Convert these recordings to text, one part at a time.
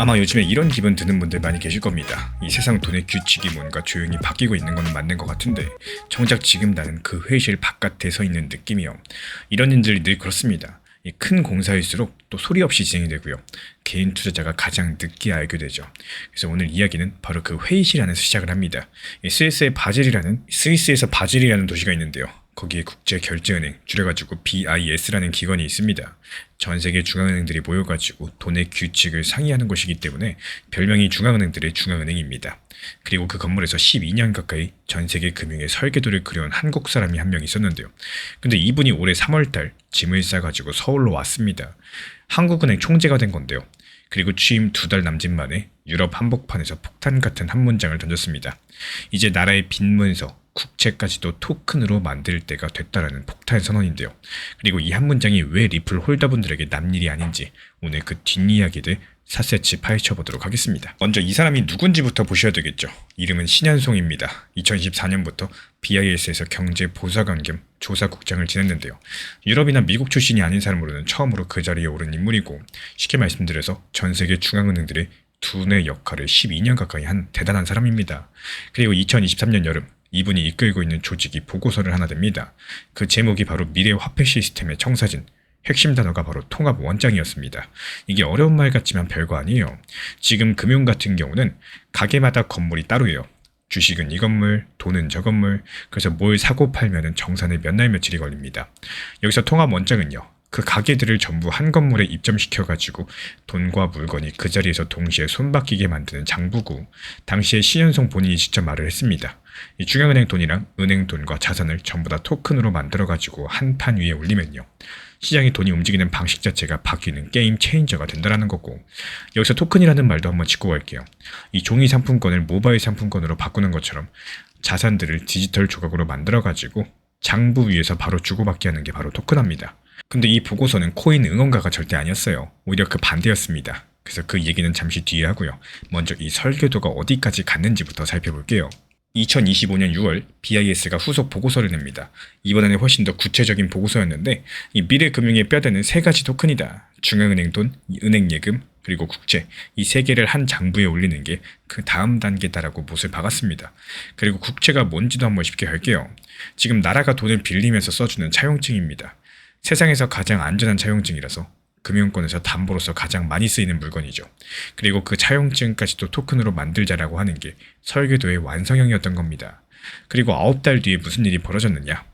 아마 요즘에 이런 기분 드는 분들 많이 계실 겁니다. 이 세상 돈의 규칙이 뭔가 조용히 바뀌고 있는 건 맞는 것 같은데 정작 지금 나는 그 회의실 바깥에 서 있는 느낌이요. 이런 일들이 늘 그렇습니다. 이 큰 공사일수록 또 소리 없이 진행이 되고요. 개인 투자자가 가장 늦게 알게 되죠. 그래서 오늘 이야기는 바로 그 회의실 안에서 시작을 합니다. 이 스위스에서 바질이라는 도시가 있는데요. 거기에 국제결제은행, 줄여가지고 BIS라는 기관이 있습니다. 전 세계 중앙은행들이 모여가지고 돈의 규칙을 상의하는 곳이기 때문에 별명이 중앙은행들의 중앙은행입니다. 그리고 그 건물에서 12년 가까이 전 세계 금융의 설계도를 그려온 한국 사람이 한 명 있었는데요. 근데 이분이 올해 3월달 짐을 싸가지고 서울로 왔습니다. 한국은행 총재가 된 건데요. 그리고 취임 2달 남짓 만에 유럽 한복판에서 폭탄 같은 한 문장을 던졌습니다. 이제 나라의 빈문서, 국채까지도 토큰으로 만들 때가 됐다라는 폭탄 선언인데요. 그리고 이 한 문장이 왜 리플 홀더분들에게 남일이 아닌지 오늘 그 뒷이야기들 샅샅이 파헤쳐 보도록 하겠습니다. 먼저 이 사람이 누군지부터 보셔야 되겠죠. 이름은 신현송입니다. 2024년부터 BIS에서 경제보좌관 겸 조사국장을 지냈는데요. 유럽이나 미국 출신이 아닌 사람으로는 처음으로 그 자리에 오른 인물이고, 쉽게 말씀드려서 전 세계 중앙은행들의 두뇌 역할을 12년 가까이 한 대단한 사람입니다. 그리고 2023년 여름 이분이 이끌고 있는 조직이 보고서를 하나 냅니다. 그 제목이 바로 미래 화폐 시스템의 청사진, 핵심 단어가 바로 통합 원장이었습니다. 이게 어려운 말 같지만 별거 아니에요. 지금 금융 같은 경우는 가게마다 건물이 따로예요. 주식은 이 건물, 돈은 저 건물, 그래서 뭘 사고 팔면은 정산에 몇 날 며칠이 걸립니다. 여기서 통합 원장은요, 그 가게들을 전부 한 건물에 입점시켜가지고 돈과 물건이 그 자리에서 동시에 손바뀌게 만드는 장부고, 당시에 신현송 본인이 직접 말을 했습니다. 이 중앙은행 돈이랑 은행 돈과 자산을 전부 다 토큰으로 만들어가지고 한 판 위에 올리면요, 시장이 돈이 움직이는 방식 자체가 바뀌는 게임 체인저가 된다는 거고, 여기서 토큰이라는 말도 한번 짚고 갈게요. 이 종이 상품권을 모바일 상품권으로 바꾸는 것처럼 자산들을 디지털 조각으로 만들어가지고 장부 위에서 바로 주고받게 하는 게 바로 토큰화입니다. 근데 이 보고서는 코인 응원가가 절대 아니었어요. 오히려 그 반대였습니다. 그래서 그 얘기는 잠시 뒤에 하고요. 먼저 이 설계도가 어디까지 갔는지부터 살펴볼게요. 2025년 6월 BIS가 후속 보고서를 냅니다. 이번에는 훨씬 더 구체적인 보고서였는데, 이 미래 금융의 뼈대는 세 가지 토큰이다. 중앙은행 돈, 은행 예금, 그리고 국채, 이 세 개를 한 장부에 올리는 게 그 다음 단계다라고 못을 박았습니다. 그리고 국채가 뭔지도 한번 쉽게 할게요. 지금 나라가 돈을 빌리면서 써주는 차용증입니다. 세상에서 가장 안전한 차용증이라서 금융권에서 담보로서 가장 많이 쓰이는 물건이죠. 그리고 그 차용증까지도 토큰으로 만들자라고 하는 게 설계도의 완성형이었던 겁니다. 그리고 9달 뒤에 무슨 일이 벌어졌느냐?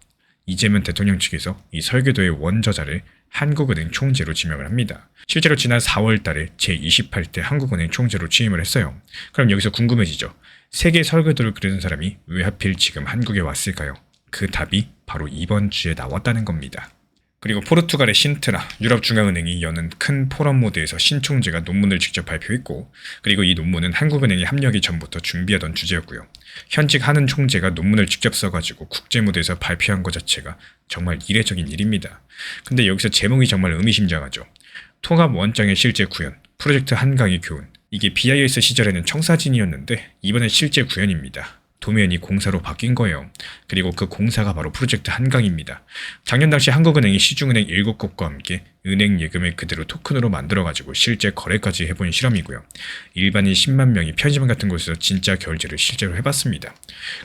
이재명 대통령 측에서 이 설계도의 원저자를 한국은행 총재로 지명을 합니다. 실제로 지난 4월 달에 제28대 한국은행 총재로 취임을 했어요. 그럼 여기서 궁금해지죠. 세계 설계도를 그리는 사람이 왜 하필 지금 한국에 왔을까요? 그 답이 바로 이번 주에 나왔다는 겁니다. 그리고 포르투갈의 신트라, 유럽중앙은행이 여는 큰 포럼 모드에서 신총재가 논문을 직접 발표했고, 그리고 이 논문은 한국은행이 합류하기 전부터 준비하던 주제였고요. 현직 하는 총재가 논문을 직접 써가지고 국제무대에서 발표한 것 자체가 정말 이례적인 일입니다. 근데 여기서 제목이 정말 의미심장하죠. 통합원장의 실제 구현, 프로젝트 한강의 교훈. 이게 BIS 시절에는 청사진이었는데 이번엔 실제 구현입니다. 도면이 공사로 바뀐 거예요. 그리고 그 공사가 바로 프로젝트 한강입니다. 작년 당시 한국은행이 시중은행 7곳과 함께 은행 예금을 그대로 토큰으로 만들어가지고 실제 거래까지 해본 실험이고요. 일반인 10만 명이 편의점 같은 곳에서 진짜 결제를 실제로 해봤습니다.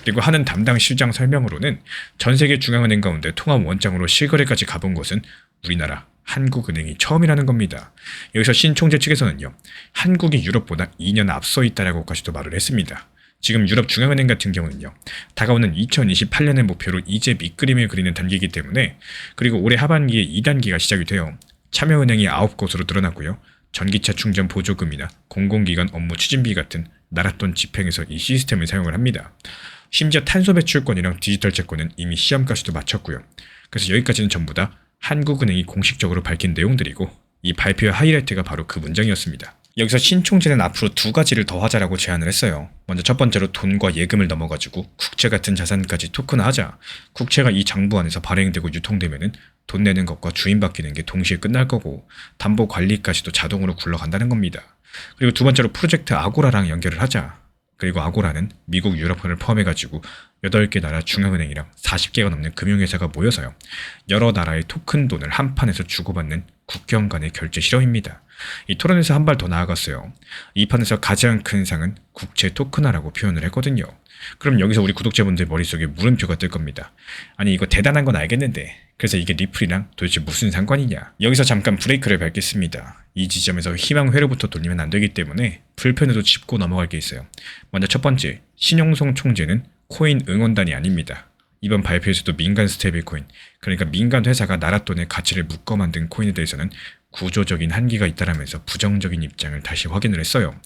그리고 하는 담당 실장 설명으로는 전 세계 중앙은행 가운데 통합 원장으로 실거래까지 가본 곳은 우리나라 한국은행이 처음이라는 겁니다. 여기서 신 총재 측에서는요, 한국이 유럽보다 2년 앞서 있다라고까지도 말을 했습니다. 지금 유럽중앙은행 같은 경우는요, 다가오는 2028년의 목표로 이제 밑그림을 그리는 단계이기 때문에, 그리고 올해 하반기에 2단계가 시작이 돼요. 참여은행이 9곳으로 늘어났고요. 전기차 충전 보조금이나 공공기관 업무 추진비 같은 나랏돈 집행에서 이 시스템을 사용을 합니다. 심지어 탄소 배출권이랑 디지털 채권은 이미 시험까지도 마쳤고요. 그래서 여기까지는 전부 다 한국은행이 공식적으로 밝힌 내용들이고, 이 발표의 하이라이트가 바로 그 문장이었습니다. 여기서 신총재는 앞으로 2가지를 더 하자라고 제안을 했어요. 먼저 첫 번째로 돈과 예금을 넘어가지고 국채 같은 자산까지 토큰화하자. 국채가 이 장부 안에서 발행되고 유통되면은 돈 내는 것과 주인 바뀌는 게 동시에 끝날 거고, 담보 관리까지도 자동으로 굴러간다는 겁니다. 그리고 두 번째로 프로젝트 아고라랑 연결을 하자. 그리고 아고라는 미국 유럽권을 포함해가지고 8개 나라 중앙은행이랑 40개가 넘는 금융회사가 모여서요, 여러 나라의 토큰 돈을 한 판에서 주고받는 국경 간의 결제 실험입니다. 이 토론에서 한 발 더 나아갔어요. 이 판에서 가장 큰 상은 국채 토큰화라고 표현을 했거든요. 그럼 여기서 우리 구독자분들 머릿속에 물음표가 뜰 겁니다. 아니 이거 대단한 건 알겠는데 그래서 이게 리플이랑 도대체 무슨 상관이냐. 여기서 잠깐 브레이크를 밟겠습니다. 이 지점에서 희망 회로부터 돌리면 안 되기 때문에 불편해도 짚고 넘어갈 게 있어요. 먼저 첫 번째, 신용성 총재는 코인 응원단이 아닙니다. 이번 발표에서도 민간 스테이블 코인, 그러니까 민간 회사가 나라 돈의 가치를 묶어 만든 코인에 대해서는 구조적인 한계가 있다라면서 부정적인 입장을 다시 확인을 했어요.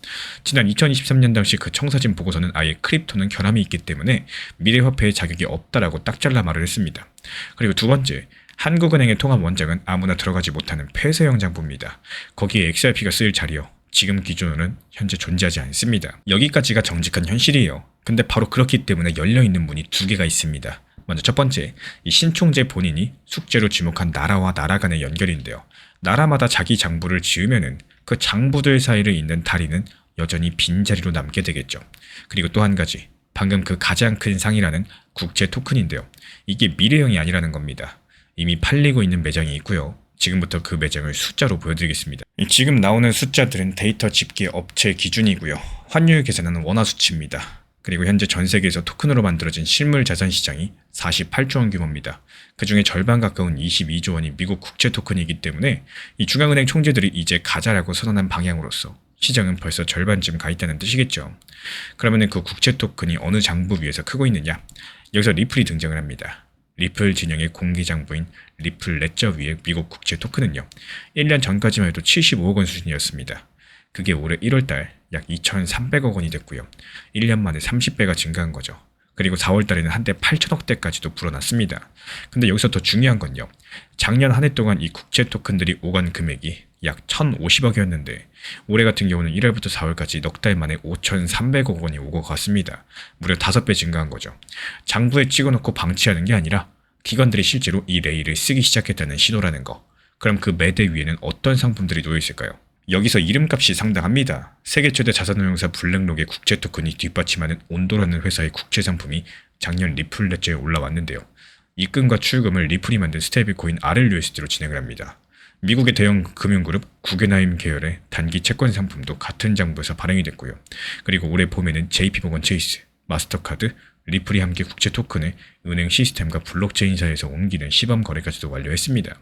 지난 2023년 당시 그 청사진 보고서는 아예 크립토는 결함이 있기 때문에 미래화폐의 자격이 없다라고 딱 잘라 말을 했습니다. 그리고 두 번째, 한국은행의 통합 원장은 아무나 들어가지 못하는 폐쇄형 장부입니다. 거기에 XRP가 쓰일 자리요. 지금 기준으로는 현재 존재하지 않습니다. 여기까지가 정직한 현실이에요. 근데 바로 그렇기 때문에 열려있는 문이 두 개가 있습니다. 먼저 첫 번째, 이 신총재 본인이 숙제로 지목한 나라와 나라 간의 연결인데요. 나라마다 자기 장부를 지으면은 그 장부들 사이를 잇는 다리는 여전히 빈자리로 남게 되겠죠. 그리고 또 한 가지, 방금 그 가장 큰 상이라는 국채 토큰인데요. 이게 미래형이 아니라는 겁니다. 이미 팔리고 있는 매장이 있고요. 지금부터 그 매장을 숫자로 보여드리겠습니다. 지금 나오는 숫자들은 데이터 집계 업체 기준이고요. 환율 계산하는 원화 수치입니다. 그리고 현재 전 세계에서 토큰으로 만들어진 실물 자산 시장이 48조 원 규모입니다. 그 중에 절반 가까운 22조 원이 미국 국채 토큰이기 때문에 이 중앙은행 총재들이 이제 가자라고 선언한 방향으로서 시장은 벌써 절반쯤 가 있다는 뜻이겠죠. 그러면 그 국채 토큰이 어느 장부 위에서 크고 있느냐? 여기서 리플이 등장을 합니다. 리플 진영의 공개 장부인 리플 레저 위의 미국 국채 토큰은요. 1년 전까지만 해도 75억 원 수준이었습니다. 그게 올해 1월달 약 2,300억 원이 됐고요. 1년 만에 30배가 증가한 거죠. 그리고 4월달에는 한때 8천억대까지도 불어났습니다. 근데 여기서 더 중요한 건요. 작년 한 해 동안 이 국채 토큰들이 오간 금액이 약 1,050억이었는데 올해 같은 경우는 1월부터 4월까지 넉 달 만에 5,300억 원이 오고 갔습니다. 무려 5배 증가한 거죠. 장부에 찍어놓고 방치하는 게 아니라 기관들이 실제로 이 레일을 쓰기 시작했다는 신호라는 거. 그럼 그 매대 위에는 어떤 상품들이 놓여 있을까요? 여기서 이름값이 상당합니다. 세계 최대 자산운용사 블랙록의 국채 토큰이 뒷받침하는 온도라는 회사의 국채 상품이 작년 리플 레저에 올라왔는데요. 입금과 출금을 리플이 만든 스테이블 코인 RLUSD로 진행을 합니다. 미국의 대형 금융그룹 구겐하임 계열의 단기 채권 상품도 같은 장부에서 발행이 됐고요. 그리고 올해 봄에는 JP모건 체이스, 마스터카드, 리플이 함께 국채 토큰을 은행 시스템과 블록체인사에서 옮기는 시범 거래까지도 완료했습니다.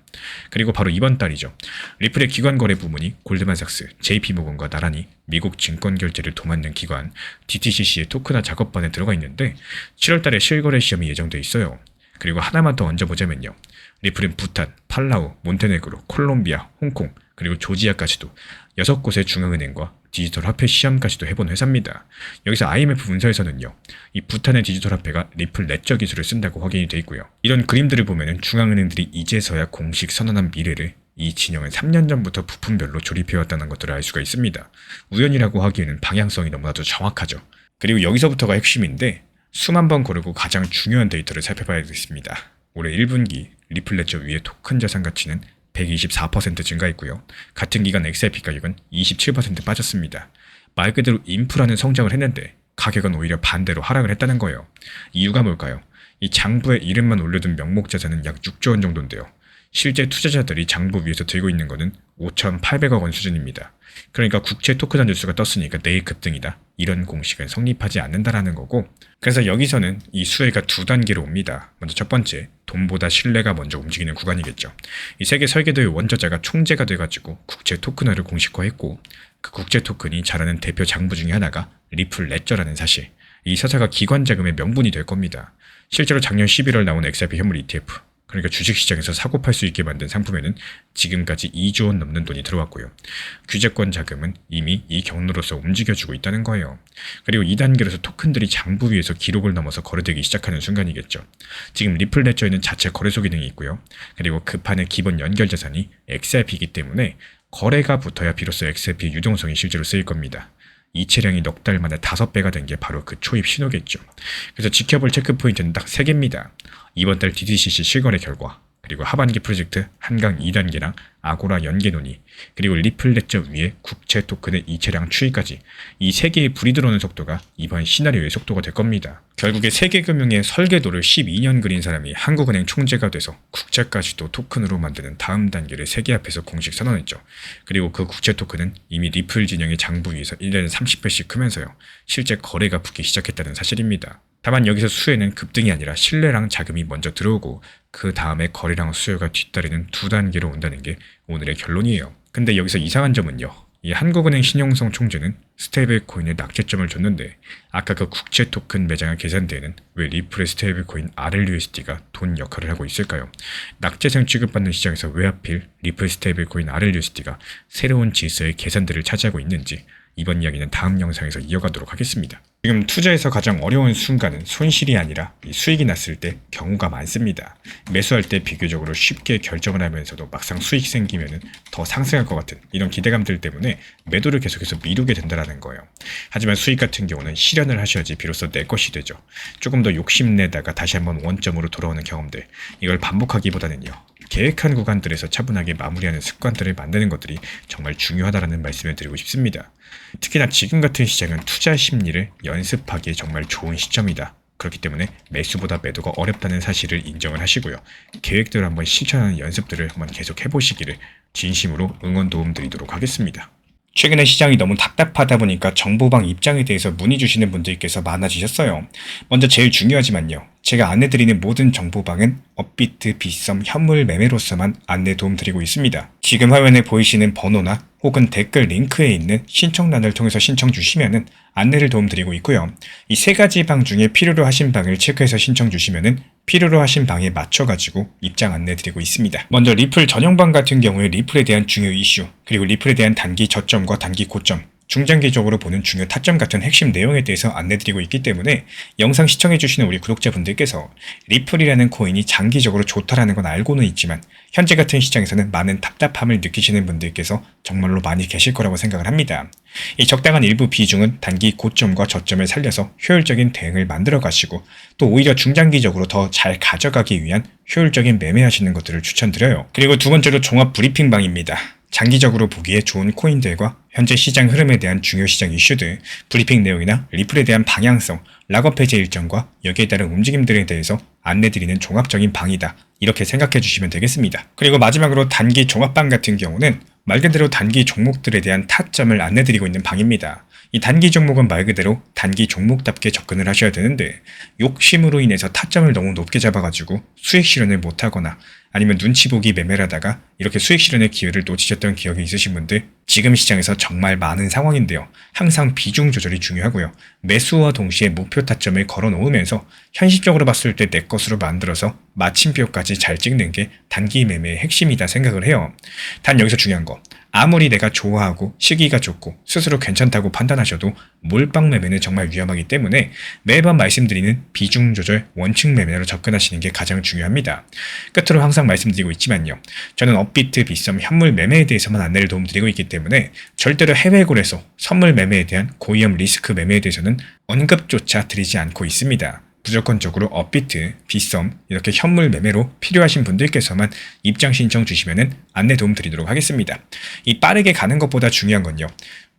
그리고 바로 이번 달이죠. 리플의 기관 거래 부문이 골드만삭스, JP모건과 나란히 미국 증권 결제를 도맡는 기관 DTCC의 토큰화 작업반에 들어가 있는데 7월달에 실거래 시험이 예정돼 있어요. 그리고 하나만 더 얹어보자면요. 리플은 부탄, 팔라우, 몬테네그로, 콜롬비아, 홍콩, 그리고 조지아까지도 6곳의 중앙은행과 디지털 화폐 시험까지도 해본 회사입니다. 여기서 IMF 문서에서는요. 이 부탄의 디지털 화폐가 리플 레저 기술을 쓴다고 확인이 돼 있고요. 이런 그림들을 보면은 중앙은행들이 이제서야 공식 선언한 미래를 이 진영은 3년 전부터 부품별로 조립해왔다는 것들을 알 수가 있습니다. 우연이라고 하기에는 방향성이 너무나도 정확하죠. 그리고 여기서부터가 핵심인데 수만 번 고르고 가장 중요한 데이터를 살펴봐야겠습니다. 올해 1분기 리플 레저 위의 토큰 자산 가치는 124% 증가했고요. 같은 기간 XRP 가격은 27% 빠졌습니다. 말 그대로 인프라는 성장을 했는데 가격은 오히려 반대로 하락을 했다는 거예요. 이유가 뭘까요? 이 장부에 이름만 올려둔 명목 자산은 약 6조 원 정도인데요. 실제 투자자들이 장부 위에서 들고 있는 거는 5,800억 원 수준입니다. 그러니까 국채 토큰화 뉴스가 떴으니까 내일 급등이다. 이런 공식은 성립하지 않는다라는 거고, 그래서 여기서는 이 수혜가 두 단계로 옵니다. 먼저 첫 번째, 돈보다 신뢰가 먼저 움직이는 구간이겠죠. 이 세계 설계도의 원저자가 총재가 돼가지고 국채 토큰화를 공식화했고, 그 국채 토큰이 자라는 대표 장부 중에 하나가 리플 레저라는 사실. 이 서사가 기관 자금의 명분이 될 겁니다. 실제로 작년 11월 나온 XRP 현물 ETF, 그러니까 주식시장에서 사고 팔 수 있게 만든 상품에는 지금까지 2조 원 넘는 돈이 들어왔고요. 규제권 자금은 이미 이 경로로서 움직여주고 있다는 거예요. 그리고 2단계로서 토큰들이 장부 위에서 기록을 넘어서 거래되기 시작하는 순간이겠죠. 지금 리플 레저에는 자체 거래소 기능이 있고요. 그리고 그 판의 기본 연결 자산이 XRP이기 때문에 거래가 붙어야 비로소 XRP의 유동성이 실제로 쓰일 겁니다. 이체량이 넉 달 만에 5배가 된 게 바로 그 초입 신호겠죠. 그래서 지켜볼 체크포인트는 딱 3개입니다. 이번 달 DTCC 실거래 결과, 그리고 하반기 프로젝트 한강 2단계랑 아고라 연계 논의, 그리고 리플 ledger 위에 국채 토큰의 이체량 추이까지 이 세 개의 불이 들어오는 속도가 이번 시나리오의 속도가 될 겁니다. 결국에 세계금융의 설계도를 12년 그린 사람이 한국은행 총재가 돼서 국채까지도 토큰으로 만드는 다음 단계를 세계 앞에서 공식 선언했죠. 그리고 그 국채 토큰은 이미 리플 진영의 장부 위에서 1년에 30배씩 크면서요. 실제 거래가 붙기 시작했다는 사실입니다. 다만 여기서 수혜는 급등이 아니라 신뢰랑 자금이 먼저 들어오고 그 다음에 거래량 수요가 뒤따르는 두 단계로 온다는 게 오늘의 결론이에요. 근데 여기서 이상한 점은요. 이 한국은행 신용성 총재는 스테이블 코인에 낙제점을 줬는데 아까 그 국채 토큰 매장을 계산대에는 왜 리플의 스테이블 코인 RLUSD가 돈 역할을 하고 있을까요? 낙제성 취급받는 시장에서 왜 하필 리플 스테이블 코인 RLUSD가 새로운 질서의 계산대를 차지하고 있는지 이번 이야기는 다음 영상에서 이어가도록 하겠습니다. 지금 투자에서 가장 어려운 순간은 손실이 아니라 수익이 났을 때 경우가 많습니다. 매수할 때 비교적으로 쉽게 결정을 하면서도 막상 수익 생기면 더 상승할 것 같은 이런 기대감들 때문에 매도를 계속해서 미루게 된다는 거예요. 하지만 수익 같은 경우는 실현을 하셔야지 비로소 내 것이 되죠. 조금 더 욕심내다가 다시 한번 원점으로 돌아오는 경험들, 이걸 반복하기보다는요. 계획한 구간들에서 차분하게 마무리하는 습관들을 만드는 것들이 정말 중요하다는 말씀을 드리고 싶습니다. 특히나 지금 같은 시장은 투자 심리를 연습하기에 정말 좋은 시점이다. 그렇기 때문에 매수보다 매도가 어렵다는 사실을 인정을 하시고요. 계획대로 한번 실천하는 연습들을 한번 계속 해보시기를 진심으로 응원 도움 드리도록 하겠습니다. 최근에 시장이 너무 답답하다 보니까 정보방 입장에 대해서 문의 주시는 분들께서 많아지셨어요. 먼저 제일 중요하지만요. 제가 안내드리는 모든 정보방은 업비트, 빗썸, 현물 매매로서만 안내 도움 드리고 있습니다. 지금 화면에 보이시는 번호나 혹은 댓글 링크에 있는 신청란을 통해서 신청 주시면은 안내를 도움 드리고 있고요. 이 세 가지 방 중에 필요로 하신 방을 체크해서 신청 주시면은 필요로 하신 방에 맞춰가지고 입장 안내 드리고 있습니다. 먼저 리플 전용방 같은 경우에 리플에 대한 중요 이슈, 그리고 리플에 대한 단기 저점과 단기 고점, 중장기적으로 보는 중요 타점 같은 핵심 내용에 대해서 안내드리고 있기 때문에 영상 시청해주시는 우리 구독자분들께서 리플이라는 코인이 장기적으로 좋다라는 건 알고는 있지만 현재 같은 시장에서는 많은 답답함을 느끼시는 분들께서 정말로 많이 계실 거라고 생각을 합니다. 이 적당한 일부 비중은 단기 고점과 저점을 살려서 효율적인 대응을 만들어 가시고 또 오히려 중장기적으로 더 잘 가져가기 위한 효율적인 매매하시는 것들을 추천드려요. 그리고 두 번째로 종합 브리핑방입니다. 장기적으로 보기에 좋은 코인들과 현재 시장 흐름에 대한 중요 시장 이슈들, 브리핑 내용이나 리플에 대한 방향성, 락업 해제 일정과 여기에 따른 움직임들에 대해서 안내드리는 종합적인 방이다. 이렇게 생각해 주시면 되겠습니다. 그리고 마지막으로 단기 종합방 같은 경우는 말 그대로 단기 종목들에 대한 타점을 안내드리고 있는 방입니다. 이 단기 종목은 말 그대로 단기 종목답게 접근을 하셔야 되는데 욕심으로 인해서 타점을 너무 높게 잡아가지고 수익 실현을 못하거나 아니면 눈치 보기 매매를 하다가 이렇게 수익 실현의 기회를 놓치셨던 기억이 있으신 분들 지금 시장에서 정말 많은 상황인데요. 항상 비중 조절이 중요하고요. 매수와 동시에 목표 타점을 걸어 놓으면서 현실적으로 봤을 때 내 것으로 만들어서 마침표까지 잘 찍는 게 단기 매매의 핵심이다 생각을 해요. 단 여기서 중요한 거, 아무리 내가 좋아하고 시기가 좋고 스스로 괜찮다고 판단하셔도 몰빵 매매는 정말 위험하기 때문에 매번 말씀드리는 비중 조절 원칙 매매로 접근하시는 게 가장 중요합니다. 끝으로 항상 말씀드리고 있지만요. 저는 업비트, 빗썸, 현물 매매에 대해서만 안내를 도움드리고 있기 때문에 절대로 해외고래소, 선물 매매에 대한 고위험 리스크 매매에 대해서는 언급조차 드리지 않고 있습니다. 무조건적으로 업비트, 빗썸, 이렇게 현물 매매로 필요하신 분들께서만 입장 신청 주시면은 안내 도움 드리도록 하겠습니다. 이 빠르게 가는 것보다 중요한 건요.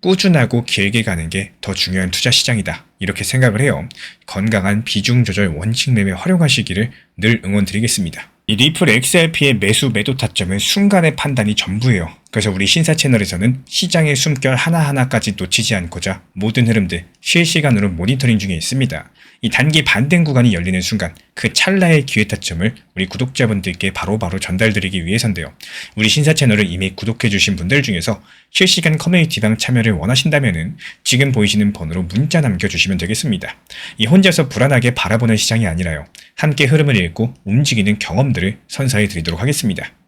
꾸준하고 길게 가는 게 더 중요한 투자 시장이다. 이렇게 생각을 해요. 건강한 비중 조절 원칙 매매 활용하시기를 늘 응원 드리겠습니다. 이 리플 XRP의 매수 매도 타점은 순간의 판단이 전부예요. 그래서 우리 신사 채널에서는 시장의 숨결 하나하나까지 놓치지 않고자 모든 흐름들 실시간으로 모니터링 중에 있습니다. 이 단기 반등 구간이 열리는 순간 그 찰나의 기회 타점을 우리 구독자분들께 바로바로 전달드리기 위해서인데요. 우리 신사 채널을 이미 구독해주신 분들 중에서 실시간 커뮤니티방 참여를 원하신다면 지금 보이시는 번호로 문자 남겨주시면 되겠습니다. 이 혼자서 불안하게 바라보는 시장이 아니라요. 함께 흐름을 읽고 움직이는 경험들을 선사해 드리도록 하겠습니다.